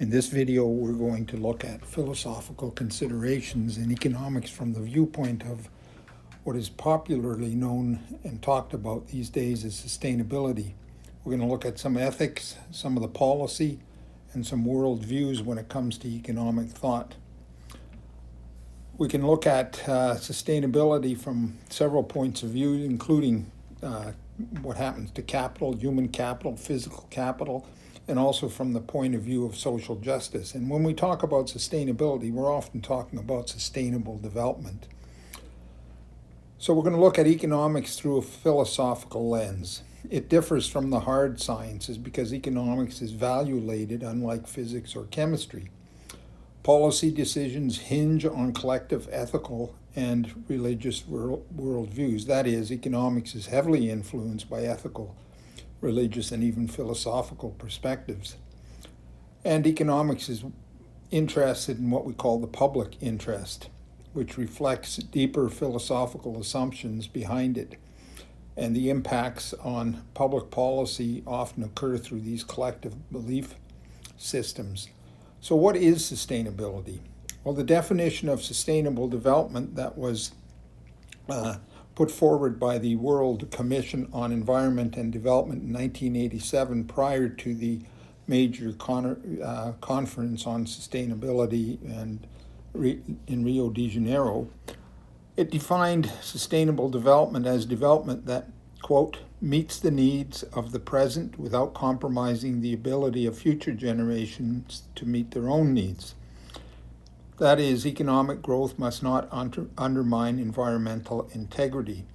In this video, we're going to look at philosophical considerations in economics from the viewpoint of what is popularly known and talked about these days as sustainability. We're going to look at some ethics, some of the policy, and some world views when it comes to economic thought. We can look at sustainability from several points of view, including what happens to capital, human capital, physical capital, and also from the point of view of social justice. And when we talk about sustainability, we're often talking about sustainable development. So we're going to look at economics through a philosophical lens. It differs from the hard sciences because economics is value-laden, unlike physics or chemistry. Policy decisions hinge on collective ethical and religious worldviews. That is, economics is heavily influenced by ethical, religious, and even philosophical perspectives. And economics is interested in what we call the public interest, which reflects deeper philosophical assumptions behind it. And the impacts on public policy often occur through these collective belief systems. So what is sustainability? Well, the definition of sustainable development that was put forward by the World Commission on Environment and Development in 1987, prior to the major conference on sustainability and in Rio de Janeiro, it defined sustainable development as development that, quote, meets the needs of the present without compromising the ability of future generations to meet their own needs. That is, economic growth must not undermine environmental integrity.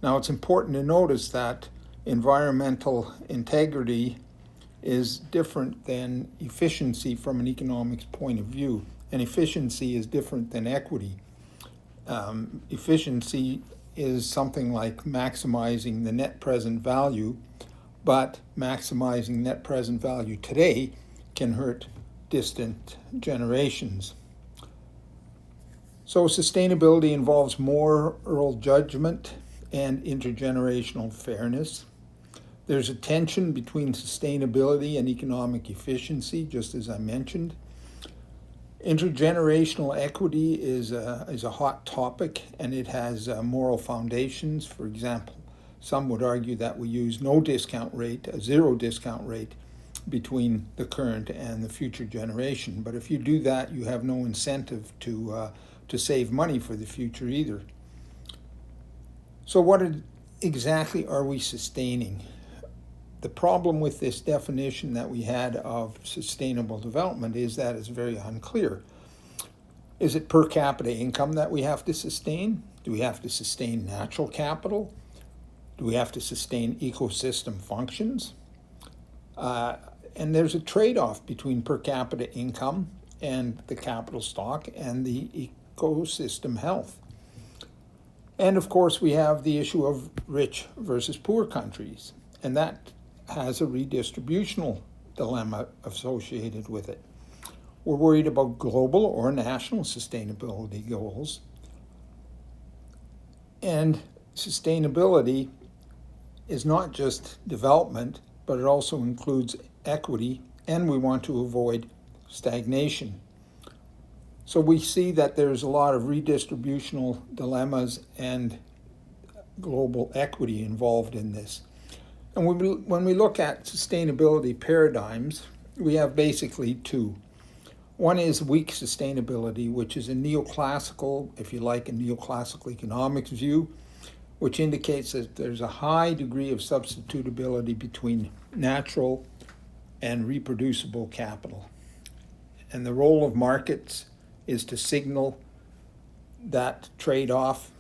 Now, it's important to notice that environmental integrity is different than efficiency from an economics point of view, and efficiency is different than equity. Efficiency is something like maximizing the net present value, but maximizing net present value today can hurt distant generations. So sustainability involves moral judgment and intergenerational fairness. There's a tension between sustainability and economic efficiency, just as I mentioned. Intergenerational equity is a hot topic, and it has moral foundations. For example, some would argue that we use no discount rate, a zero discount rate, between the current and the future generation. But if you do that, you have no incentive to save money for the future either. So what exactly are we sustaining? The problem with this definition that we had of sustainable development is that it's very unclear. Is it per capita income that we have to sustain? Do we have to sustain natural capital? Do we have to sustain ecosystem functions? And there's a trade-off between per capita income and the capital stock and the ecosystem health. And of course, we have the issue of rich versus poor countries, and that has a redistributional dilemma associated with it. We're worried about global or national sustainability goals. And sustainability is not just development, but it also includes equity, and we want to avoid stagnation. So we see that there's a lot of redistributional dilemmas and global equity involved in this. And when we look at sustainability paradigms, we have basically two. One is weak sustainability, which is a neoclassical, if you like, a neoclassical economics view, which indicates that there's a high degree of substitutability between natural and reproducible capital. And the role of markets is to signal that trade-off.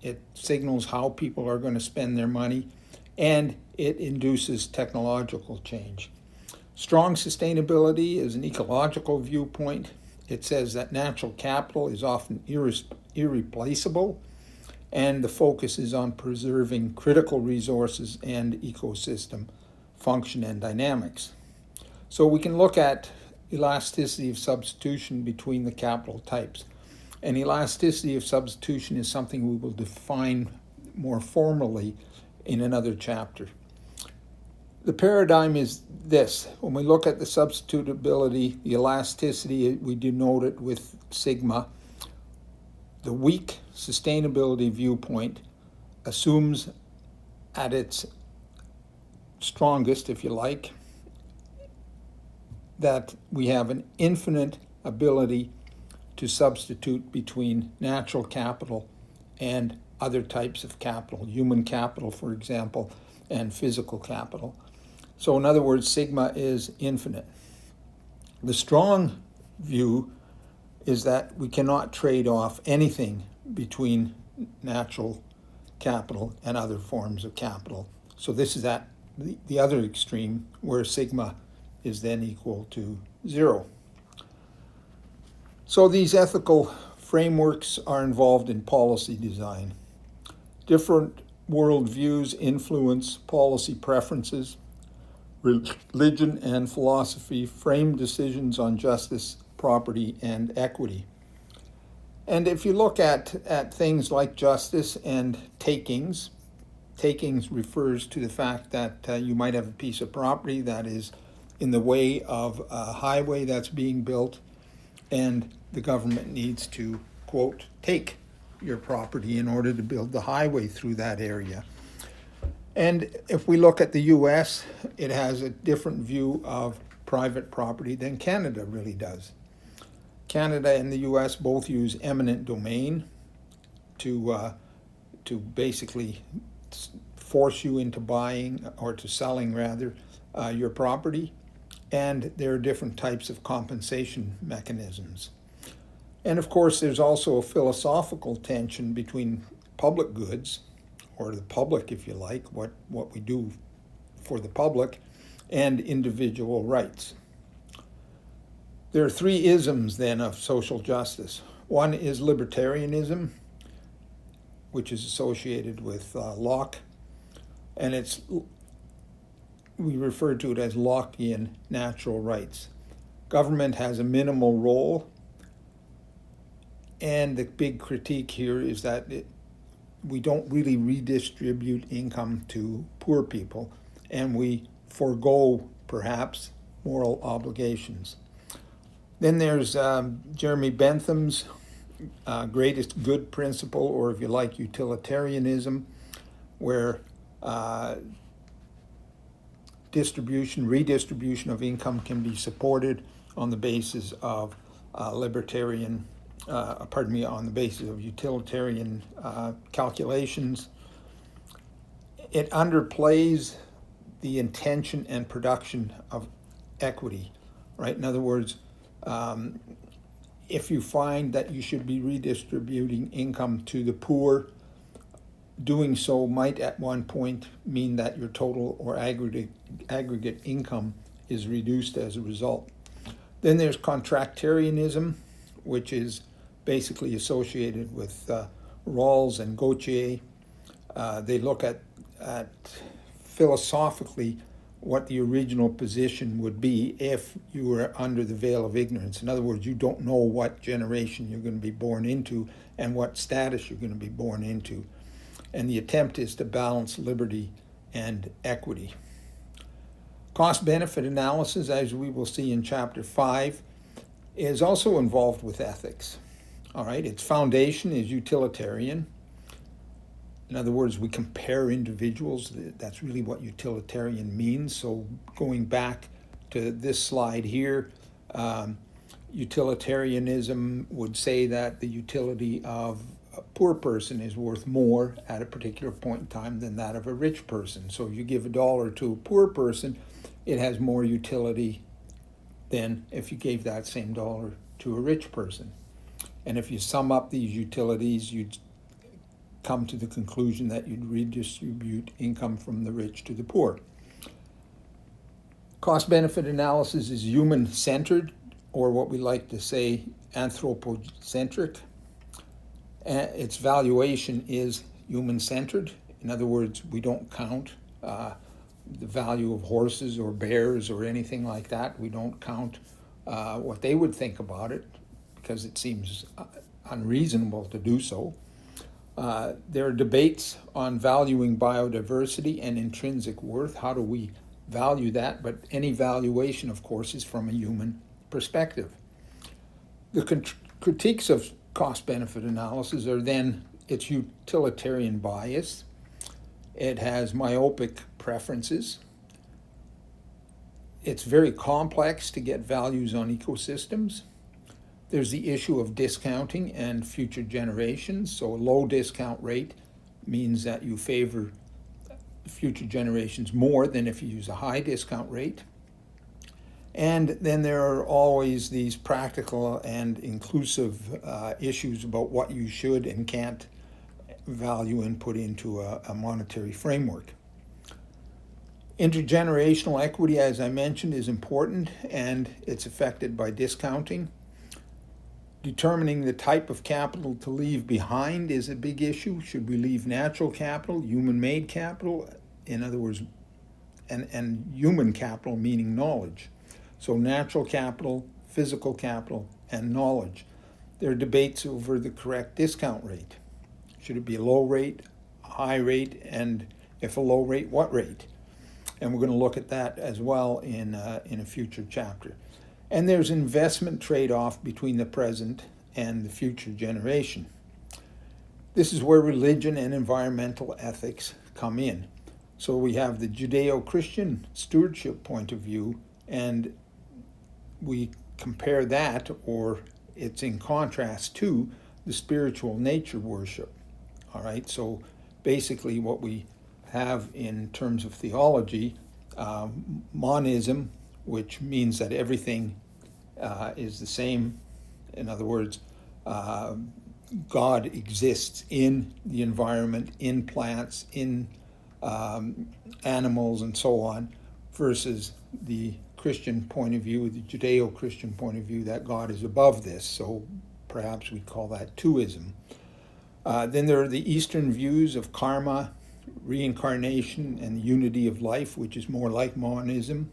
It signals how people are going to spend their money, and it induces technological change. Strong sustainability is an ecological viewpoint. It says that natural capital is often irreplaceable, and the focus is on preserving critical resources and ecosystem function and dynamics. So we can look at elasticity of substitution between the capital types. And elasticity of substitution is something we will define more formally in another chapter. The paradigm is this. When we look at the substitutability, the elasticity, we denote it with sigma. The weak sustainability viewpoint assumes at its strongest, if you like, that we have an infinite ability to substitute between natural capital and other types of capital, human capital, for example, and physical capital. So in other words, sigma is infinite. The strong view is that we cannot trade off anything between natural capital and other forms of capital. So this is at the other extreme, where sigma is then equal to 0. So these ethical frameworks are involved in policy design. Different worldviews influence policy preferences. Religion and philosophy frame decisions on justice, property, and equity. And if you look at things like justice and takings refers to the fact that you might have a piece of property that is in the way of a highway that's being built, and the government needs to, quote, take your property in order to build the highway through that area. And if we look at the US, it has a different view of private property than Canada really does. Canada and the US both use eminent domain to basically force you into buying, or to selling rather, your property. And there are different types of compensation mechanisms. And of course, there's also a philosophical tension between public goods, or the public, if you like, what we do for the public, and individual rights. There are 3 isms then of social justice. One is libertarianism, which is associated with Locke, and we refer to it as Lockean natural rights. Government has a minimal role, and the big critique here is that we don't really redistribute income to poor people, and we forego, perhaps, moral obligations. Then there's Jeremy Bentham's greatest good principle, or if you like, utilitarianism, where redistribution of income can be supported on the basis of on the basis of utilitarian calculations. It underplays the intention and production of equity, right? In other words, if you find that you should be redistributing income to the poor, doing so might at one point mean that your total or aggregate income is reduced as a result. Then there's contractarianism, which is basically associated with Rawls and Gautier. They look at philosophically what the original position would be if you were under the veil of ignorance. In other words, you don't know what generation you're going to be born into and what status you're going to be born into. And the attempt is to balance liberty and equity. Cost-benefit analysis, as we will see in Chapter 5, is also involved with ethics. All right, its foundation is utilitarian. In other words, we compare individuals. That's really what utilitarian means. So going back to this slide here, utilitarianism would say that the utility of a poor person is worth more at a particular point in time than that of a rich person. So if you give $1 to a poor person, it has more utility than if you gave that same dollar to a rich person. And if you sum up these utilities, you'd come to the conclusion that you'd redistribute income from the rich to the poor. Cost-benefit analysis is human-centered, or what we like to say, anthropocentric. Its valuation is human-centered. In other words, we don't count the value of horses or bears or anything like that. We don't count what they would think about it, because it seems unreasonable to do so. There are debates on valuing biodiversity and intrinsic worth. How do we value that, but any valuation, of course, is from a human perspective. The critiques of cost-benefit analysis are then its utilitarian bias. It has myopic preferences. It's very complex to get values on ecosystems. There's the issue of discounting and future generations. So a low discount rate means that you favor future generations more than if you use a high discount rate. And then there are always these practical and inclusive issues about what you should and can't value and put into a monetary framework. Intergenerational equity, as I mentioned, is important, and it's affected by discounting. Determining the type of capital to leave behind is a big issue. Should we leave natural capital, human-made capital, in other words, and human capital meaning knowledge? So natural capital, physical capital, and knowledge. There are debates over the correct discount rate. Should it be a low rate, a high rate, and if a low rate, what rate? And we're going to look at that as well in a future chapter. And there's investment trade-off between the present and the future generation. This is where religion and environmental ethics come in. So we have the Judeo-Christian stewardship point of view, and we compare that, or it's in contrast to, the spiritual nature worship. All right, so basically what we have in terms of theology, monism, which means that everything is the same. In other words, God exists in the environment, in plants, in animals, and so on, versus the Christian point of view, the Judeo-Christian point of view, that God is above this. So perhaps we call that twoism. Then there are the Eastern views of karma, reincarnation, and the unity of life, which is more like monism.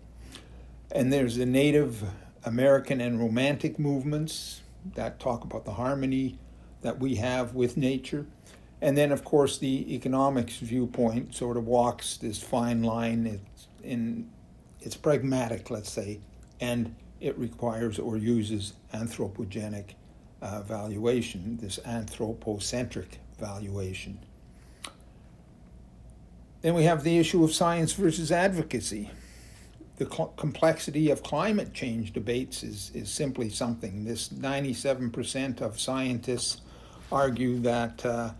And there's the Native American and Romantic movements that talk about the harmony that we have with nature. And then, of course, the economics viewpoint sort of walks this fine line. It's pragmatic, let's say, and it requires or uses anthropogenic valuation, this anthropocentric valuation. Then we have the issue of science versus advocacy. The complexity of climate change debates is simply something. This 97% of scientists argue that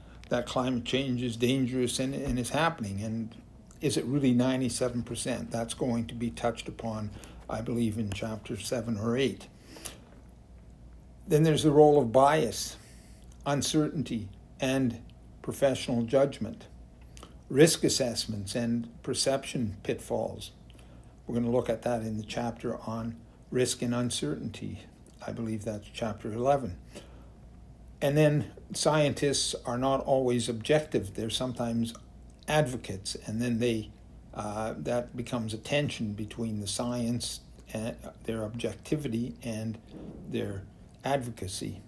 climate change is dangerous and is happening. And is it really 97%? That's going to be touched upon, I believe, in chapter 7 or 8. Then there's the role of bias, uncertainty, and professional judgment, risk assessments, and perception pitfalls. We're going to look at that in the chapter on risk and uncertainty. I believe that's chapter 11. And then scientists are not always objective. They're sometimes advocates, and then that becomes a tension between the science and their objectivity and their advocacy.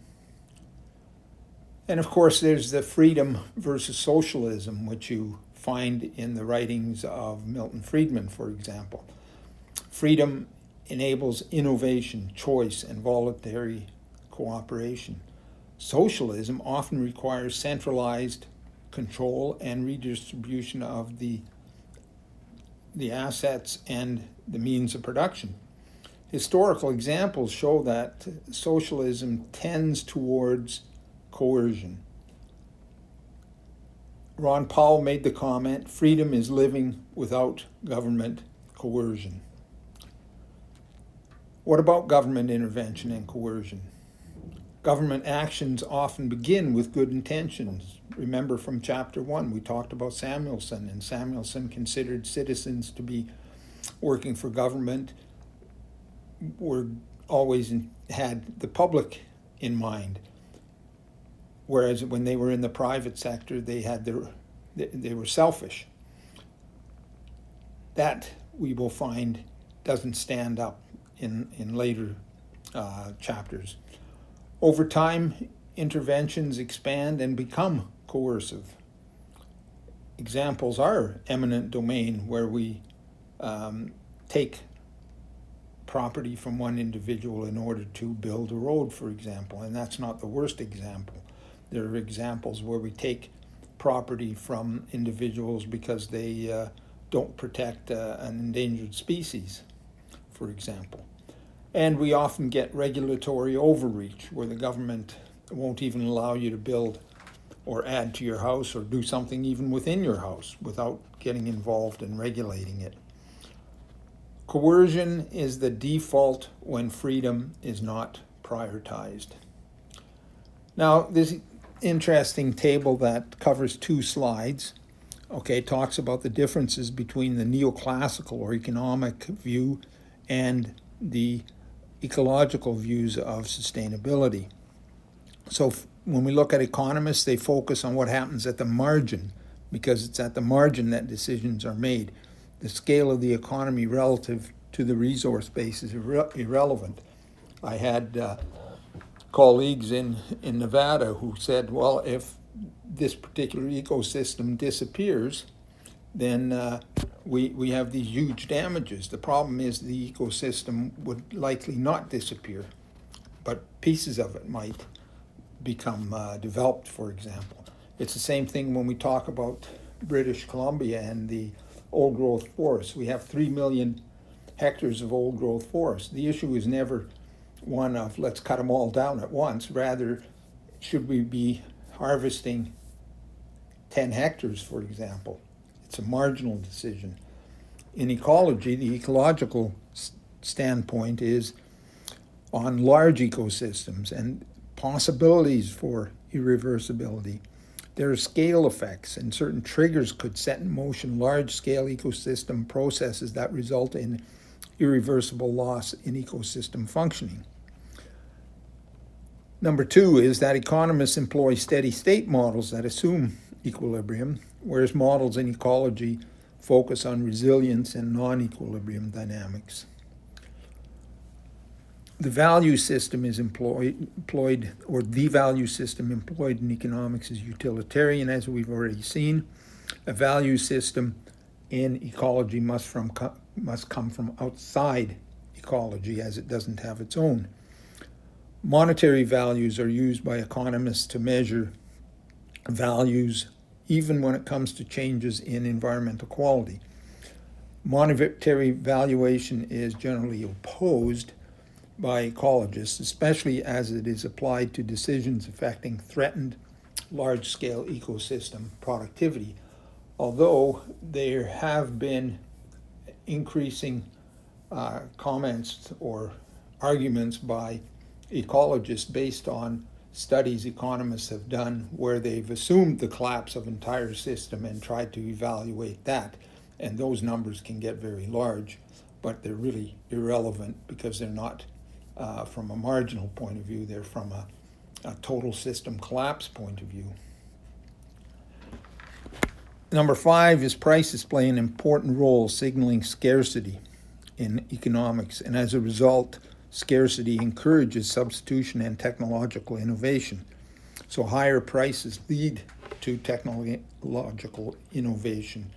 And of course, there's the freedom versus socialism, which you find in the writings of Milton Friedman, for example. Freedom enables innovation, choice, and voluntary cooperation. Socialism often requires centralized control and redistribution of the assets and the means of production. Historical examples show that socialism tends towards coercion. Ron Paul made the comment, freedom is living without government coercion. What about government intervention and coercion? Government actions often begin with good intentions. Remember from chapter 1, we talked about Samuelson, and Samuelson considered citizens to be working for government, were always had the public in mind. Whereas when they were in the private sector, they were selfish. That we will find doesn't stand up in later chapters. Over time, interventions expand and become coercive. Examples are eminent domain, where we take property from one individual in order to build a road, for example. And that's not the worst example. There are examples where we take property from individuals because they don't protect an endangered species, for example. And we often get regulatory overreach where the government won't even allow you to build or add to your house or do something even within your house without getting involved in regulating it. Coercion is the default when freedom is not prioritized. Now, this interesting table that covers 2 slides, talks about the differences between the neoclassical or economic view and the ecological views of sustainability. So when we look at economists, they focus on what happens at the margin, because it's at the margin that decisions are made. The scale of the economy relative to the resource base is irrelevant. I had colleagues in Nevada who said, well, if this particular ecosystem disappears, then we have these huge damages. The problem is the ecosystem would likely not disappear, but pieces of it might become developed, for example. It's the same thing when we talk about British Columbia and the old growth forests. We have 3 million hectares of old growth forest. The issue is never one of let's cut them all down at once. Rather, should we be harvesting 10 hectares, for example? It's a marginal decision. In ecology, the ecological standpoint is on large ecosystems and possibilities for irreversibility. There are scale effects, and certain triggers could set in motion large-scale ecosystem processes that result in irreversible loss in ecosystem functioning. Number 2 is that economists employ steady-state models that assume equilibrium, whereas models in ecology focus on resilience and non-equilibrium dynamics. The value system is employed, or the value system employed in economics is utilitarian, as we've already seen. A value system in ecology must come from outside ecology, as it doesn't have its own. Monetary values are used by economists to measure values even when it comes to changes in environmental quality. Monetary valuation is generally opposed by ecologists, especially as it is applied to decisions affecting threatened large-scale ecosystem productivity. Although there have been increasing comments or arguments by ecologists based on studies economists have done where they've assumed the collapse of entire system and tried to evaluate that. And those numbers can get very large, but they're really irrelevant because they're not from a marginal point of view, they're from a total system collapse point of view. Number 5 is prices play an important role signaling scarcity in economics, and as a result, scarcity encourages substitution and technological innovation. So higher prices lead to technological innovation.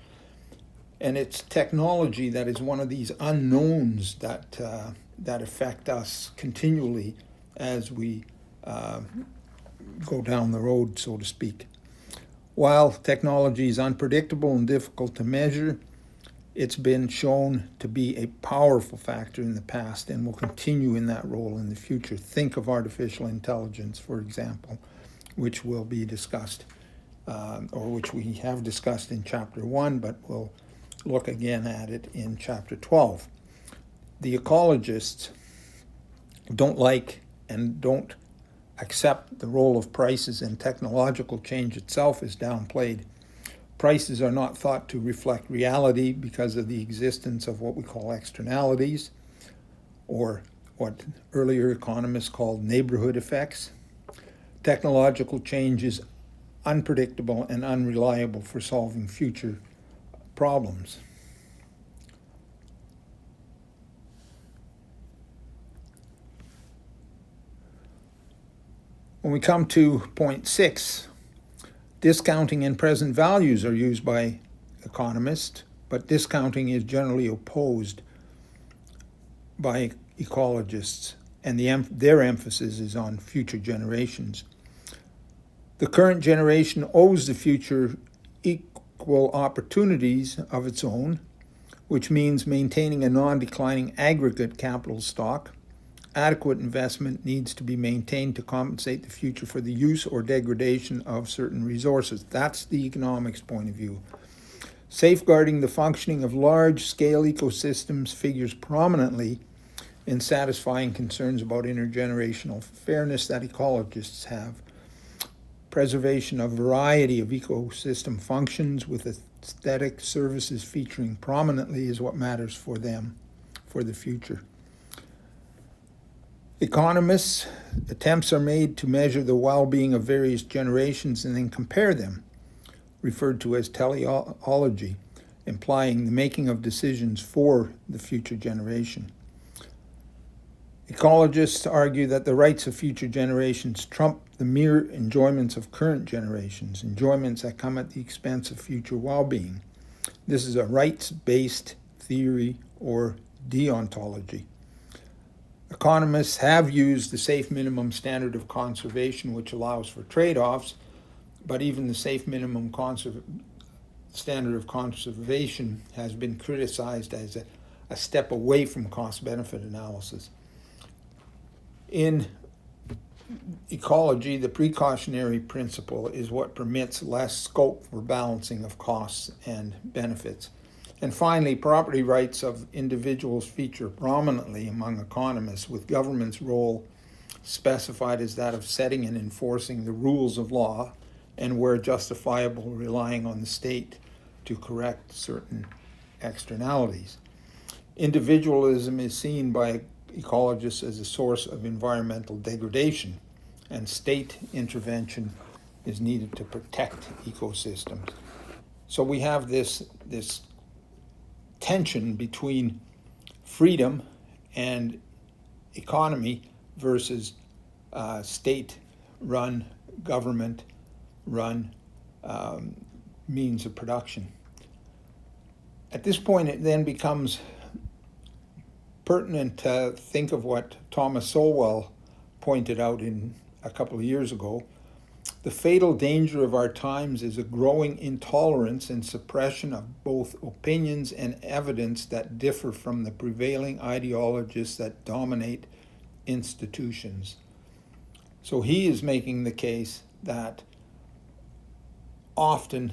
And it's technology that is one of these unknowns that affect us continually as we go down the road, so to speak. While technology is unpredictable and difficult to measure, it's been shown to be a powerful factor in the past and will continue in that role in the future. Think of artificial intelligence, for example, which will be discussed, or which we have discussed in Chapter 1, but we'll look again at it in Chapter 12. The ecologists don't like and don't accept the role of prices, and technological change itself is downplayed. Prices are not thought to reflect reality because of the existence of what we call externalities, or what earlier economists called neighborhood effects. Technological change is unpredictable and unreliable for solving future problems. When we come to point 6, discounting and present values are used by economists but discounting is generally opposed by ecologists, and their emphasis is on future generations. The current generation owes the future equal opportunities of its own, which means maintaining a non-declining aggregate capital stock. Adequate investment needs to be maintained to compensate the future for the use or degradation of certain resources. That's the economics point of view. Safeguarding the functioning of large-scale ecosystems figures prominently in satisfying concerns about intergenerational fairness that ecologists have. Preservation of variety of ecosystem functions with aesthetic services featuring prominently is what matters for them for the future. Economists, attempts are made to measure the well-being of various generations and then compare them, referred to as teleology, implying the making of decisions for the future generation. Ecologists argue that the rights of future generations trump the mere enjoyments of current generations, enjoyments that come at the expense of future well-being. This is a rights-based theory or deontology. Economists have used the safe minimum standard of conservation, which allows for trade-offs, but even the safe minimum standard of conservation has been criticized as a step away from cost-benefit analysis. In ecology, the precautionary principle is what permits less scope for balancing of costs and benefits. And finally, property rights of individuals feature prominently among economists, with government's role specified as that of setting and enforcing the rules of law, and where justifiable, relying on the state to correct certain externalities. Individualism is seen by ecologists as a source of environmental degradation, and state intervention is needed to protect ecosystems. So we have this tension between freedom and economy versus state-run, government-run means of production. At this point, it then becomes pertinent to think of what Thomas Sowell pointed out a couple of years ago. The fatal danger of our times is a growing intolerance and suppression of both opinions and evidence that differ from the prevailing ideologies that dominate institutions. So he is making the case that often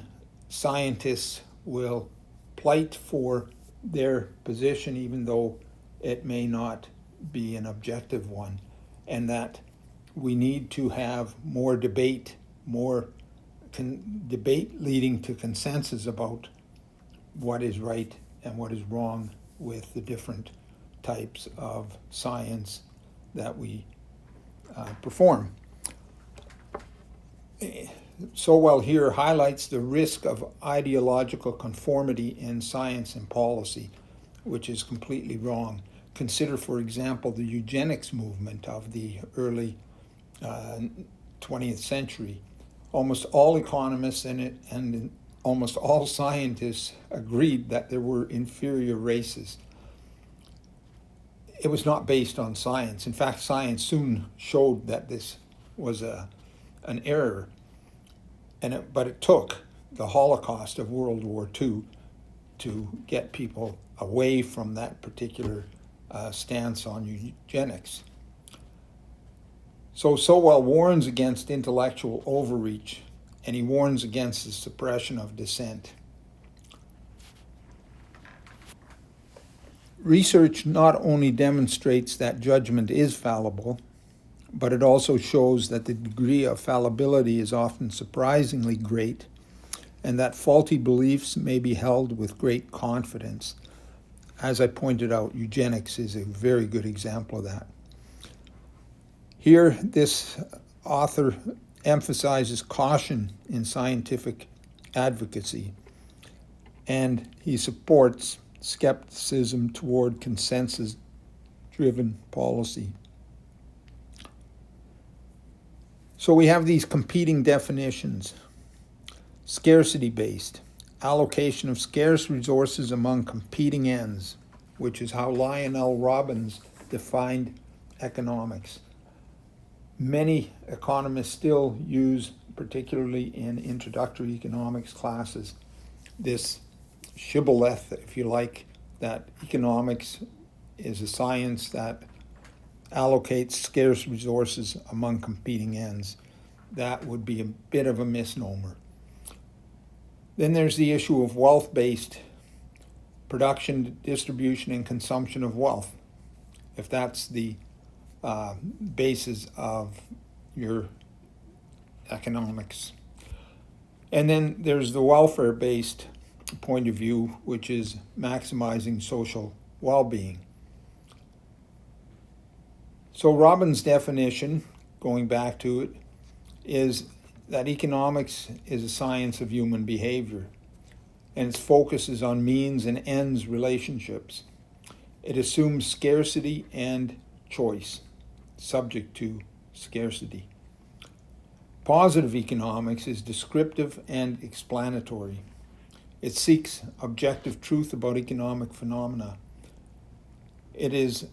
scientists will plight for their position, even though it may not be an objective one, and that we need to have more debate leading to consensus about what is right and what is wrong with the different types of science that we perform. Sowell here highlights the risk of ideological conformity in science and policy, which is completely wrong. Consider, for example, the eugenics movement of the early 20th century. Almost all economists and almost all scientists agreed that there were inferior races. It was not based on science. In fact, science soon showed that this was an error. But it took the Holocaust of World War II to get people away from that particular stance on eugenics. So Sowell warns against intellectual overreach, and he warns against the suppression of dissent. Research not only demonstrates that judgment is fallible, but it also shows that the degree of fallibility is often surprisingly great, and that faulty beliefs may be held with great confidence. As I pointed out, eugenics is a very good example of that. Here, this author emphasizes caution in scientific advocacy, and he supports skepticism toward consensus-driven policy. So we have these competing definitions. Scarcity-based. allocation of scarce resources among competing ends, which is how Lionel Robbins defined economics. Many economists still use, particularly in introductory economics classes, this shibboleth, if you like, that economics is a science that allocates scarce resources among competing ends. That would be a bit of a misnomer. Then there's the issue of wealth-based production, distribution, and consumption of wealth. If that's the basis of your economics. And then there's the welfare-based point of view, which is maximizing social well-being. So Robbins' definition, going back to it, is that economics is a science of human behavior, and its focus is on means and ends relationships. It assumes scarcity and choice, subject to scarcity. Positive economics is descriptive and explanatory. It seeks objective truth about economic phenomena. It is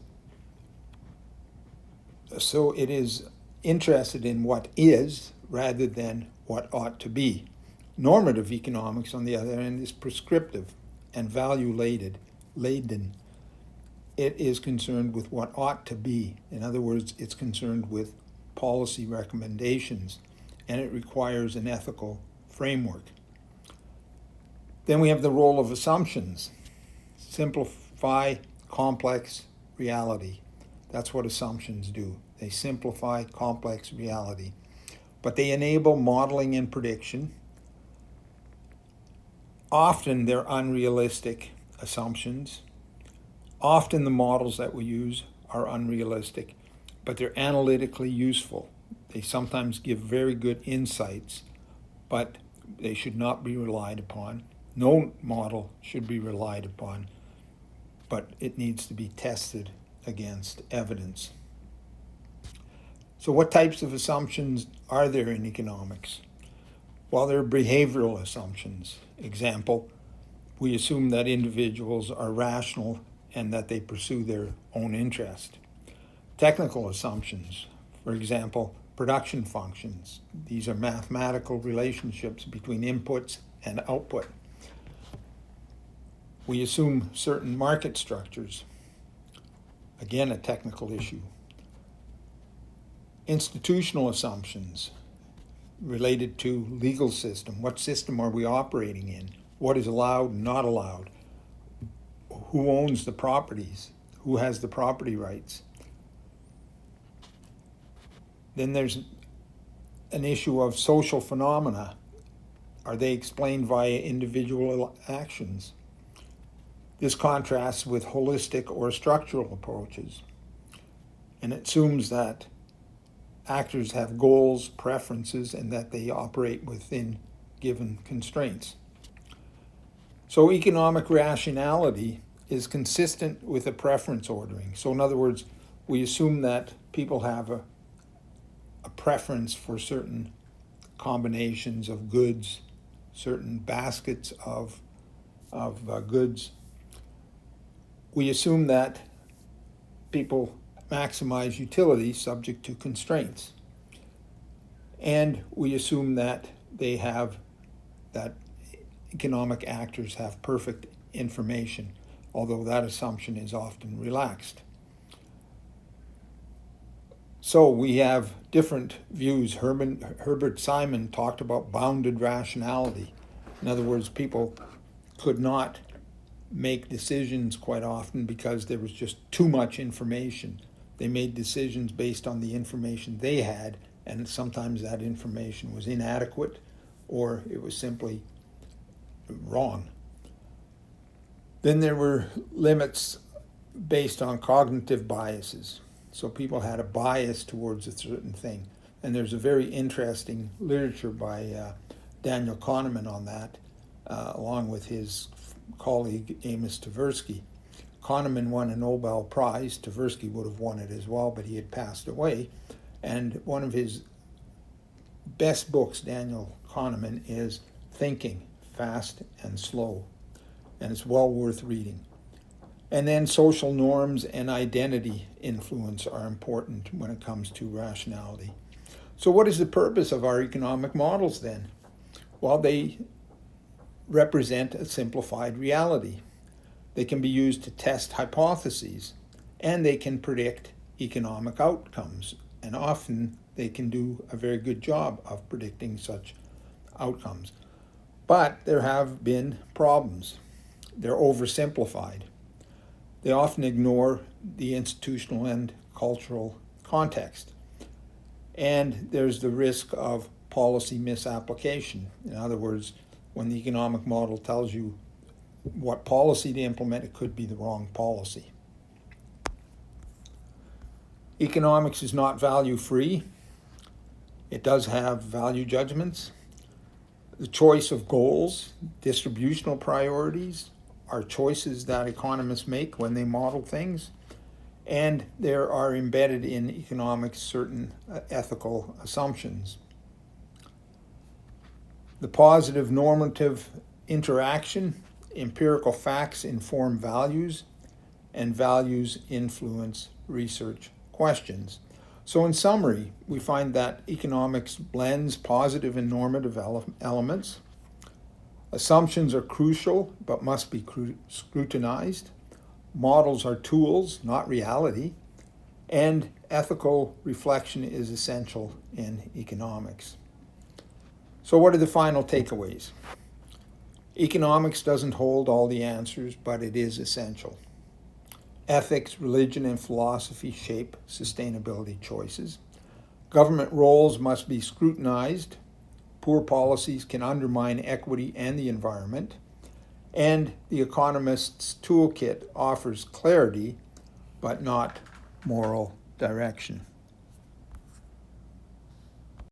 interested in what is rather than what ought to be. Normative economics, on the other hand, is prescriptive and value-laden. It is concerned with what ought to be. In other words, it's concerned with policy recommendations, and it requires an ethical framework. Then we have the role of assumptions. Simplify complex reality. That's what assumptions do. They simplify complex reality. But they enable modeling and prediction. Often they're unrealistic assumptions. Often the models that we use are unrealistic, but they're analytically useful. They sometimes give very good insights, but they should not be relied upon. No model should be relied upon, but it needs to be tested against evidence. So what types of assumptions are there in economics? Well, there are behavioral assumptions. Example, we assume that individuals are rational and that they pursue their own interest. Technical assumptions, for example, production functions. These are mathematical relationships between inputs and output. We assume certain market structures. Again, a technical issue. Institutional assumptions related to legal system. What system are we operating in? What is allowed and not allowed? Who owns the properties? Who has the property rights? Then there's an issue of social phenomena. Are they explained via individual actions? This contrasts with holistic or structural approaches, and it assumes that actors have goals, preferences, and that they operate within given constraints. So economic rationality is consistent with a preference ordering. So in other words, we assume that people have a preference for certain combinations of goods, certain baskets of goods. We assume that people maximize utility subject to constraints. And we assume that economic actors have perfect information, although that assumption is often relaxed. So we have different views. Herbert Simon talked about bounded rationality. In other words, people could not make decisions quite often because there was just too much information. They made decisions based on the information they had, and sometimes that information was inadequate or it was simply wrong. Then there were limits based on cognitive biases. So people had a bias towards a certain thing. And there's a very interesting literature by Daniel Kahneman on that, along with his colleague Amos Tversky. Kahneman won a Nobel Prize. Tversky would have won it as well, but he had passed away. And one of his best books, Daniel Kahneman, is Thinking, fast and slow, and it's well worth reading. And then social norms and identity influence are important when it comes to rationality. So what is the purpose of our economic models then? Well, they represent a simplified reality. They can be used to test hypotheses, and they can predict economic outcomes. And often they can do a very good job of predicting such outcomes. But there have been problems. They're oversimplified. They often ignore the institutional and cultural context. And there's the risk of policy misapplication. In other words, when the economic model tells you what policy to implement, it could be the wrong policy. Economics is not value-free. It does have value judgments. The choice of goals, distributional priorities, are choices that economists make when they model things. And there are embedded in economics certain ethical assumptions. The positive normative interaction, empirical facts inform values, and values influence research questions. So in summary, we find that economics blends positive and normative elements. Assumptions are crucial but must be scrutinized. Models are tools, not reality. And ethical reflection is essential in economics. So what are the final takeaways? Economics doesn't hold all the answers, but it is essential. Ethics, religion, and philosophy shape sustainability choices. Government roles must be scrutinized. Poor policies can undermine equity and the environment. And the economist's toolkit offers clarity, but not moral direction.